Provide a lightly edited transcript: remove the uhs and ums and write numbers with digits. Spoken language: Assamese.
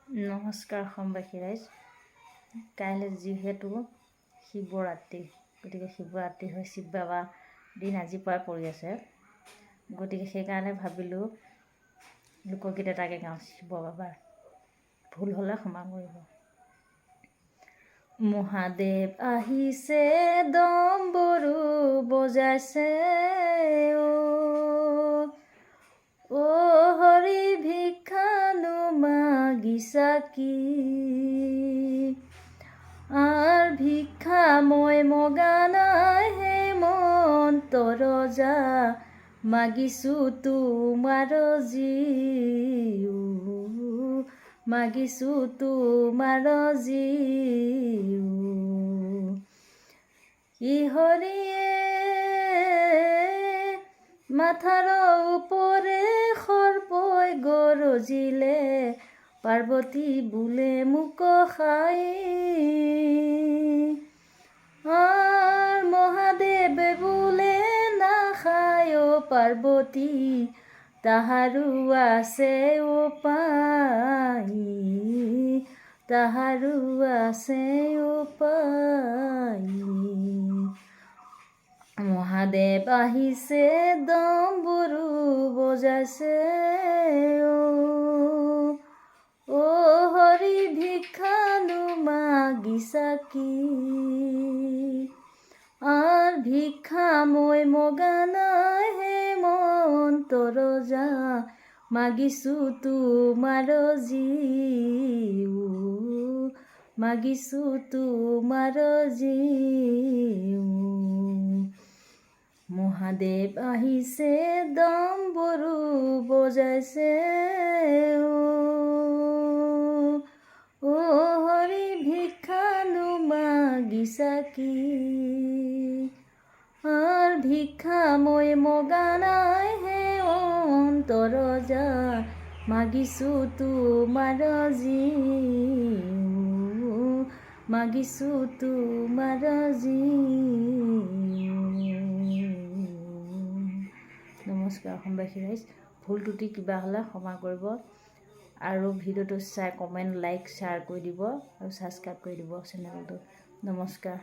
নমস্কাৰ অসমবাসী ৰাইজ। কাইলৈ যিহেতু শিৱৰাত্ৰি, গতিকে শিৱৰাত্ৰি হৈ শিৱ বাবা দিন আজিৰ পৰা পৰি আছে, গতিকে সেইকাৰণে ভাবিলোঁ লোকগীত এটাকে গাওঁ শিৱ বাবাৰ। ভুল হ'লে ক্ষমা কৰিব। মহাদেৱ আহিছে ডম্বৰু বজাইছে, অ হৰি ভিক্ষানো মাগিছা কি? আৰ ভিক্ষা মই মগা নাই হেমন্ত ৰজা, মাগিছো তোমাৰ জিউ, মাগিছো তোমাৰ জিউ। ইহৰিয়ে মাথাৰ ওপৰে সৰ্পই গৰজিলে, পাৰ্বতী বোলে মোক খাই। আৰ মহাদেৱে বোলে নাখায় পাৰ্বতী, তাহাৰো আছে উপায়, তাহাৰো আছে উপায়। মহাদেৱ আহিছে ডম্বৰু বজাইছে, অ হৰি ভিক্ষানো মাগিছা কি? আৰ ভিক্ষা মই মগা নাই হেমন্ত ৰজা, মাগিছো তোমাৰ জিউ, মাগিছো তোমাৰ জিউ। মহাদেৱ আহিছে ডম্বৰু বজাইছে, অ হৰি ভিক্ষানো মাগিছা কি? আৰ ভিক্ষা মই মগা নাই হেমন্ত ৰজা, মাগিছো তোমাৰ জিউ, মাগিছো তোমাৰ জিউ। নমস্কাৰ অসমবাসী ৰাইজ। ভুল ত্ৰুটি কিবা হ'লে ক্ষমা কৰিব, আৰু ভিডিঅ'টো চাই কমেণ্ট লাইক শ্বেয়াৰ কৰি দিব, আৰু ছাবস্ক্ৰাইব কৰি দিব চেনেলটো। নমস্কাৰ।